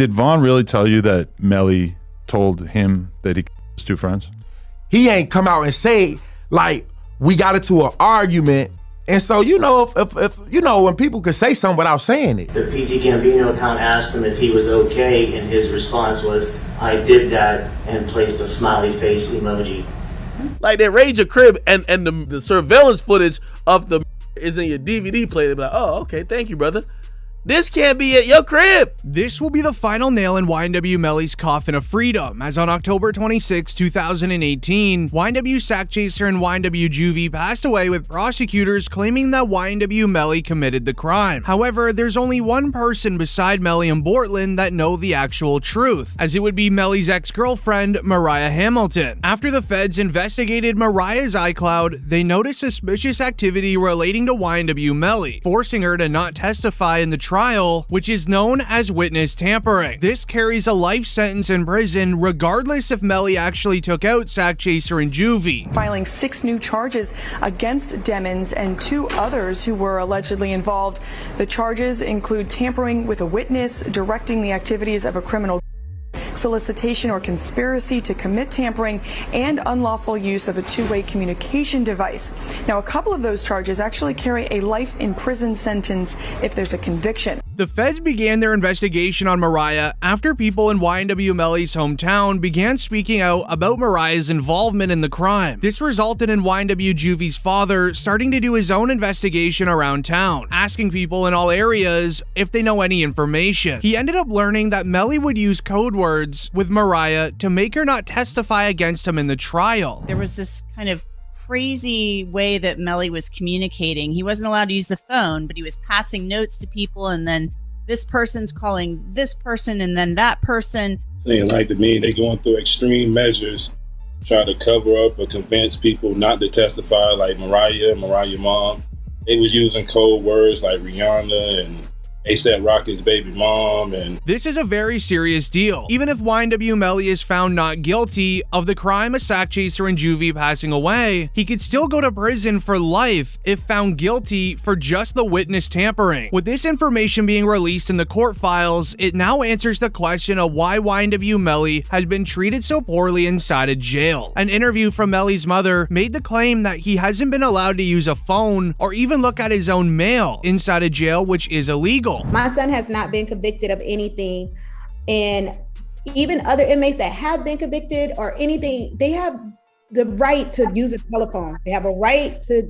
Did Vaughn really tell you that Melly told him that he was two friends? He ain't come out and say, like, we got into an argument. And so, you know, if you know, when people could say something without saying it. The PT Gambino account asked him if he was okay, and his response was, I did that, and placed a smiley face emoji. Like, they raid your crib, and the surveillance footage of the is in your DVD player. They'll be like, oh, okay, thank you, brother. This can't be at your crib. This will be the final nail in YNW Melly's coffin of freedom, as on October 26, 2018, YNW Sakchaser and YNW Juvy passed away with prosecutors claiming that YNW Melly committed the crime. However, there's only one person beside Melly and Bortland that know the actual truth, as it would be Melly's ex-girlfriend, Mariah Hamilton. After the feds investigated Mariah's iCloud, they noticed suspicious activity relating to YNW Melly, forcing her to not testify in the trial, which is known as witness tampering. This carries a life sentence in prison regardless if Melly actually took out Sakchaser and Juvy. Filing 6 new charges against Demons and 2 others who were allegedly involved. The charges include tampering with a witness, directing the activities of a criminal, solicitation or conspiracy to commit tampering, and unlawful use of a two-way communication device. Now, a couple of those charges actually carry a life in prison sentence if there's a conviction. The feds began their investigation on Mariah after people in YNW Melly's hometown began speaking out about Mariah's involvement in the crime. This resulted in YNW Juvy's father starting to do his own investigation around town, asking people in all areas if they know any information. He ended up learning that Melly would use code words with Mariah to make her not testify against him in the trial. There was this kind of crazy way that Melly was communicating. He wasn't allowed to use the phone, but he was passing notes to people, and then this person's calling this person and then that person. Saying like to me, they going through extreme measures, trying to cover up or convince people not to testify, like Mariah mom. They was using code words like Rihanna and A$AP Rocky's baby mom. And this is a very serious deal. Even if YNW Melly is found not guilty of the crime of Sakchaser and Juvy passing away, he could still go to prison for life if found guilty for just the witness tampering. With this information being released in the court files, it now answers the question of why YNW Melly has been treated so poorly inside a jail. An interview from Melly's mother made the claim that he hasn't been allowed to use a phone or even look at his own mail inside a jail, which is illegal. My son has not been convicted of anything, and even other inmates that have been convicted or anything, they have the right to use a telephone. They have a right to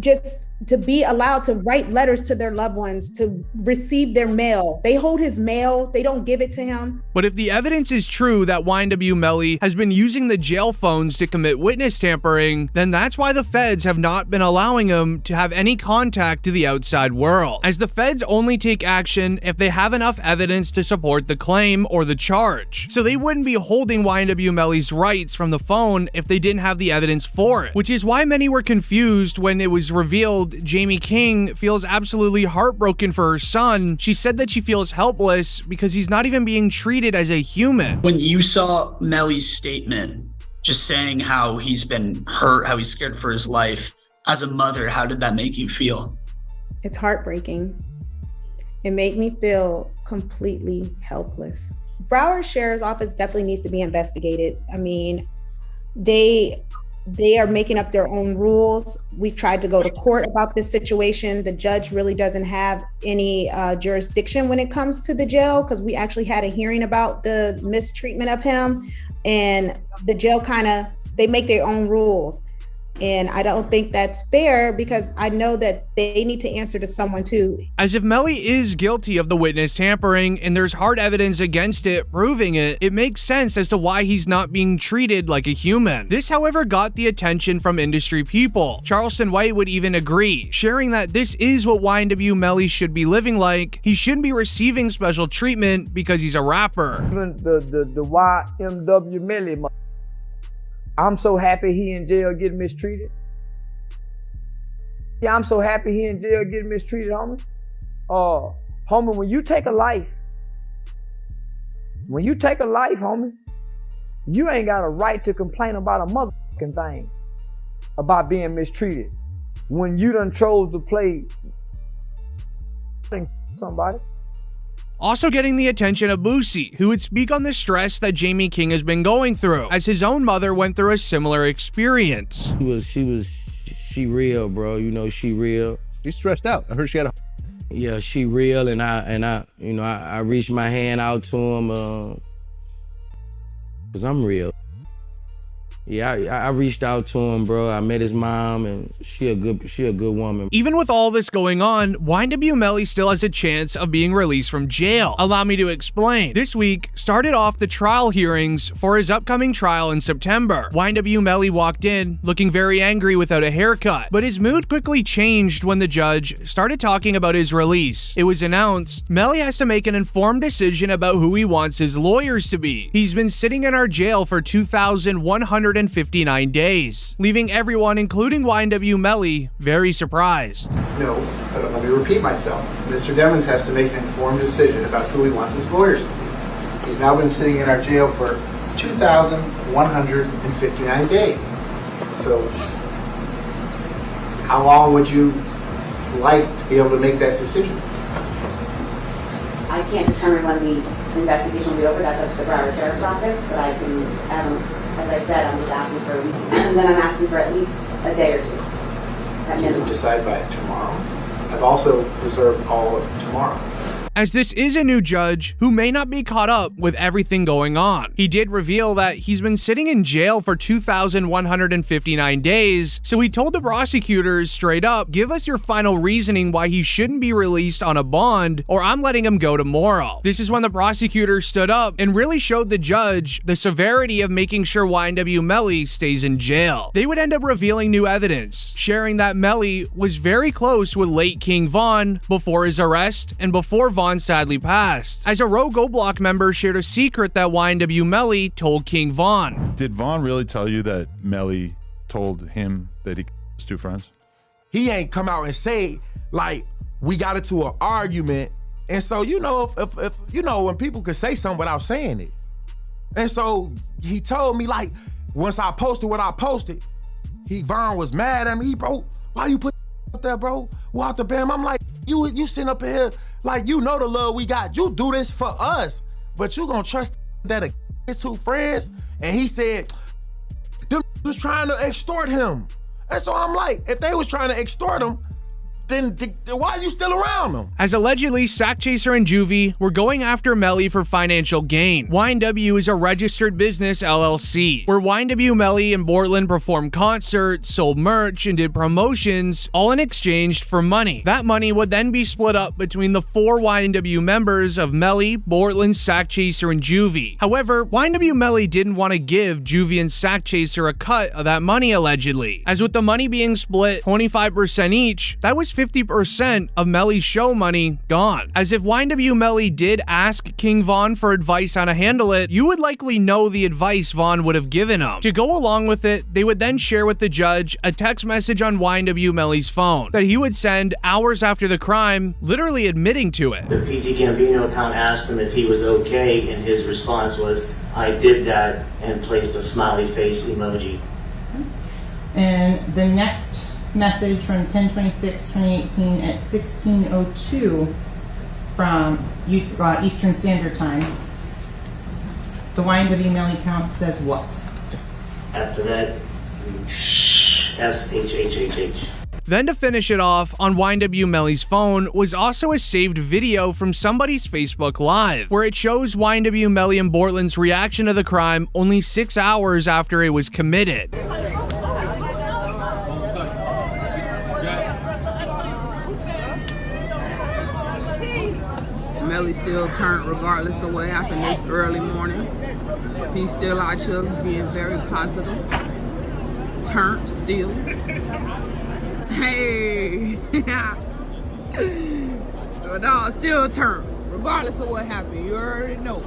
just to be allowed to write letters to their loved ones, to receive their mail. They hold his mail, they don't give it to him. But if the evidence is true that YNW Melly has been using the jail phones to commit witness tampering, then that's why the feds have not been allowing him to have any contact to the outside world, as the feds only take action if they have enough evidence to support the claim or the charge. So they wouldn't be holding YNW Melly's rights from the phone if they didn't have the evidence for it, which is why many were confused when it was revealed Jamie King feels absolutely heartbroken for her son. She said that she feels helpless because he's not even being treated as a human. When you saw Melly's statement, just saying how he's been hurt, how he's scared for his life, as a mother, how did that make you feel? It's heartbreaking. It made me feel completely helpless. Broward Sheriff's Office definitely needs to be investigated. I mean, they are making up their own rules. We've tried to go to court about this situation. The judge really doesn't have any jurisdiction when it comes to the jail, because we actually had a hearing about the mistreatment of him, and the jail they make their own rules. And I don't think that's fair, because I know that they need to answer to someone too. As if Melly is guilty of the witness tampering and there's hard evidence against it proving it, it makes sense as to why he's not being treated like a human. This, however, got the attention from industry people. Charleston White would even agree, sharing that this is what YNW Melly should be living like. He shouldn't be receiving special treatment because he's a rapper. Even the YNW Melly, I'm so happy he in jail getting mistreated. Yeah, I'm so happy he in jail getting mistreated, homie. Homie, when you take a life, homie, you ain't got a right to complain about a motherfucking thing about being mistreated. When you done chose to play somebody, Also getting the attention of Boosie, who would speak on the stress that Jamie King has been going through, as his own mother went through a similar experience. She real, bro. You know, she real. She's stressed out. I heard she had a... Yeah, she real, and I reached my hand out to him, cause I'm real. Yeah, I reached out to him, bro. I met his mom, and she a good woman. Even with all this going on, YNW Melly still has a chance of being released from jail. Allow me to explain. This week started off the trial hearings for his upcoming trial in September. YNW Melly walked in looking very angry without a haircut, but his mood quickly changed when the judge started talking about his release. It was announced Melly has to make an informed decision about who he wants his lawyers to be. He's been sitting in our jail for 2,159 days, leaving everyone, including YNW Melly, very surprised. No, but let me repeat myself. Mr. Demons has to make an informed decision about who he wants his lawyers to be. He's now been sitting in our jail for 2,159 days. So, how long would you like to be able to make that decision? I can't determine when the investigation will be over. That's up to the Broward Sheriff's Office, but I can, as I said, I'm just asking for a week. And then I'm asking for at least a day or two. Can you decide by tomorrow? I've also reserved all of tomorrow. As this is a new judge who may not be caught up with everything going on. He did reveal that he's been sitting in jail for 2,159 days, so he told the prosecutors straight up, give us your final reasoning why he shouldn't be released on a bond, or I'm letting him go tomorrow. This is when the prosecutor stood up and really showed the judge the severity of making sure YNW Melly stays in jail. They would end up revealing new evidence, sharing that Melly was very close with late King Von before his arrest and before Von sadly passed, as a Rogue O-Block member shared a secret that YNW Melly told King Von. Did Von really tell you that Melly told him that he was two friends? He ain't come out and say, like, we got into an argument. And so, you know, if you know, when people could say something without saying it. And so he told me, like, once I posted what I posted, Von was mad at me. Bro, why you put up there, bro? Walter Bam, I'm like, you sitting up here, like, you know the love we got. You do this for us, but you gonna trust that his two friends? And he said, them was trying to extort him. And so I'm like, if they was trying to extort him, then why are you still around them? As allegedly, Sakchaser and Juvy were going after Melly for financial gain. YNW is a registered business LLC, where YNW Melly and Bortland performed concerts, sold merch, and did promotions, all in exchange for money. That money would then be split up between the 4 YNW members of Melly, Bortland, Sakchaser, and Juvy. However, YNW Melly didn't want to give Juvy and Sakchaser a cut of that money, allegedly. As with the money being split 25% each, that was 50% of Melly's show money gone. As if YNW Melly did ask King Von for advice on how to handle it, you would likely know the advice Von would have given him. To go along with it, they would then share with the judge a text message on YNW Melly's phone that he would send hours after the crime, literally admitting to it. The PC Gambino account asked him if he was okay, and his response was, I did that, and placed a smiley face emoji. And the next message from 10/26/2018 at 16:02 from Eastern Standard Time. The YNW Melly count says what? After that, SHHHH. Then to finish it off, on YNW Melly's phone was also a saved video from somebody's Facebook Live, where it shows YNW Melly and Bortland's reaction to the crime only 6 hours after it was committed. Melly still turned regardless of what happened this early morning. He's still out here being very positive. Turned still. Hey! No, still turned, regardless of what happened. You already know.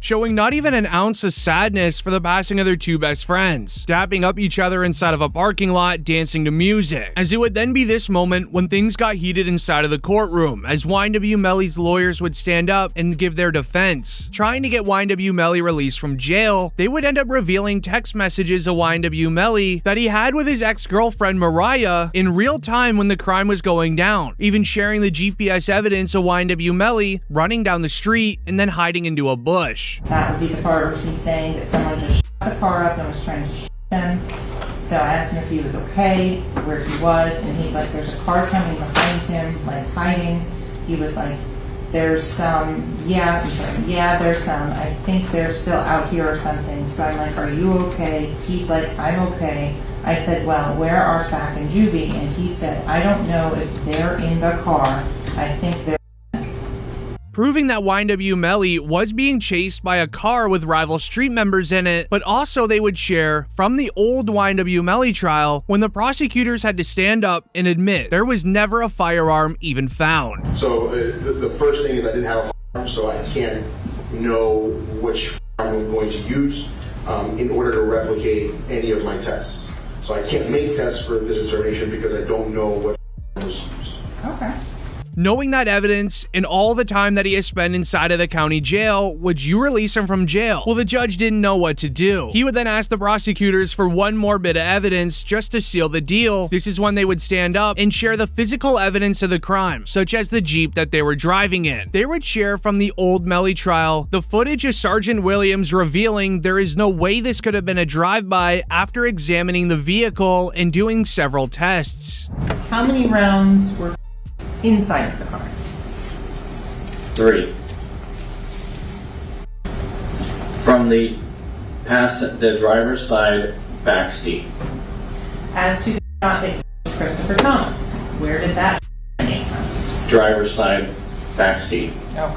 showing not even an ounce of sadness for the passing of their two best friends, dapping up each other inside of a parking lot, dancing to music. As it would then be this moment when things got heated inside of the courtroom, as YNW Melly's lawyers would stand up and give their defense. Trying to get YNW Melly released from jail, they would end up revealing text messages of YNW Melly that he had with his ex-girlfriend Mariah in real time when the crime was going down, even sharing the GPS evidence of YNW Melly running down the street and then hiding into a bush. That would be the part where he's saying that someone just shot the car up and was trying to shoot them. So I asked him if he was okay, where he was, and he's like, there's a car coming behind him, like hiding. He was like, there's some, there's some, I think they're still out here or something. So I'm like, are you okay? He's like, I'm okay. I said, well, where are Sak and Juvy? And he said, I don't know if they're in the car. I think they're... Proving that YNW Melly was being chased by a car with rival street members in it, but also they would share from the old YNW Melly trial when the prosecutors had to stand up and admit there was never a firearm even found. So the first thing is I didn't have a firearm, so I can't know which firearm I'm going to use in order to replicate any of my tests. So I can't make tests for this determination because I don't know what was used. Okay. Knowing that evidence and all the time that he has spent inside of the county jail, would you release him from jail? Well, the judge didn't know what to do. He would then ask the prosecutors for one more bit of evidence just to seal the deal. This is when they would stand up and share the physical evidence of the crime, such as the Jeep that they were driving in. They would share from the old Melly trial the footage of Sergeant Williams revealing there is no way this could have been a drive-by after examining the vehicle and doing several tests. How many rounds were inside of the car? 3. From the driver's side back seat. As to the shot that was Christopher Thomas, where did that come from? Driver's side back seat. No.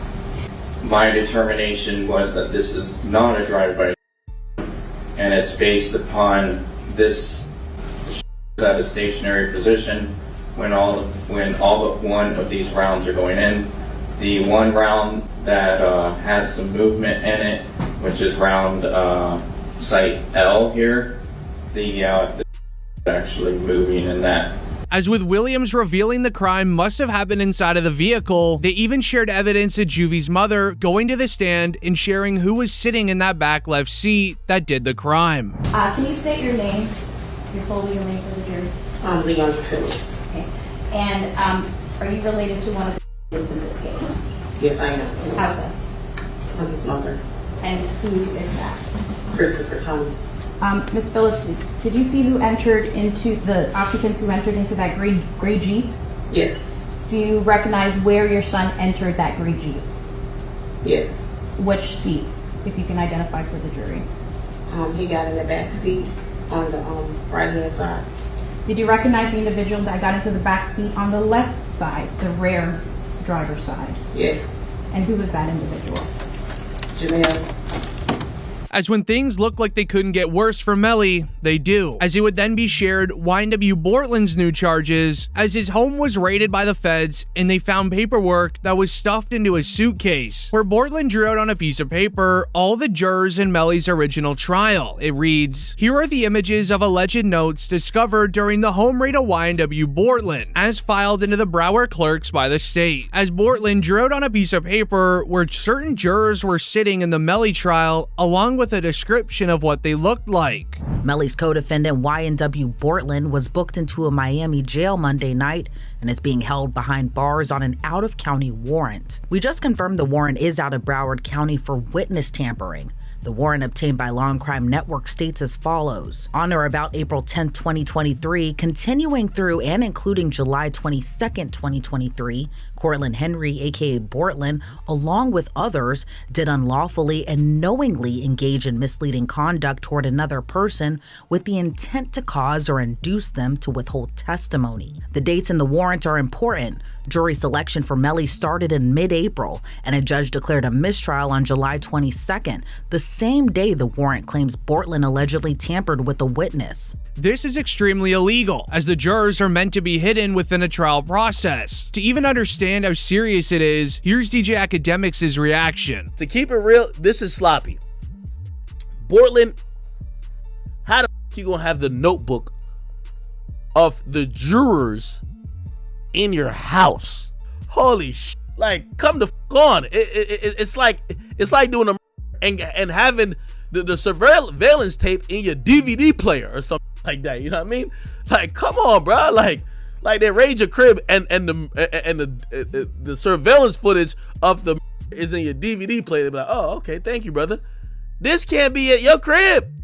My determination was that this is not a drive-by, and it's based upon this at a stationary position when all but one of these rounds are going in. The one round that has some movement in it, which is round site L here, the actually moving in that. As with Williams revealing the crime must have happened inside of the vehicle, they even shared evidence of Juvy's mother going to the stand and sharing who was sitting in that back left seat that did the crime. Can you state your name, your full legal name for the jury? I'm Leon Phillips. Okay. And are you related to one of the victims in this case? Yes, I am. How so? I'm his mother. And who is that? Christopher Thomas. Ms. Phillips, did you see who entered into the occupants who entered into that gray Jeep? Yes. Do you recognize where your son entered that gray Jeep? Yes. Which seat, if you can identify for the jury? He got in the back seat on the right hand side. Did you recognize the individual that got into the back seat on the left side, the rear driver's side? Yes. And who was that individual? Janelle. As when things looked like they couldn't get worse for Melly, they do. As it would then be shared YNW Bortland's new charges, as his home was raided by the feds and they found paperwork that was stuffed into a suitcase, where Bortland drew out on a piece of paper all the jurors in Melly's original trial. It reads, "Here are the images of alleged notes discovered during the home raid of YNW Bortland, as filed into the Broward clerks by the state." As Bortland drew out on a piece of paper where certain jurors were sitting in the Melly trial, along with a description of what they looked like. Melly's co-defendant YNW Bortland was booked into a Miami jail Monday night and is being held behind bars on an out-of-county warrant. We just confirmed the warrant is out of Broward County for witness tampering. The warrant obtained by Law and Crime Network states as follows. On or about April 10, 2023, continuing through and including July 22, 2023, Cortland Henry, aka Bortland, along with others, did unlawfully and knowingly engage in misleading conduct toward another person with the intent to cause or induce them to withhold testimony. The dates in the warrant are important. Jury selection for Melly started in mid-April, and a judge declared a mistrial on July 22nd, the same day the warrant claims Bortlen allegedly tampered with a witness. This is extremely illegal, as the jurors are meant to be hidden within a trial process. To even understand how serious it is, here's DJ Academics' reaction. To keep it real, this is sloppy. Bortlen, how the f you gonna have the notebook of the jurors in your house? Holy sh! Like, come the f on. It's like doing a and having the surveillance tape in your DVD player or something like that. You know what I mean? Like, come on, bro. Like they raid your crib and the surveillance footage of the is in your DVD player. They be like, oh, okay, thank you, brother. This can't be at your crib.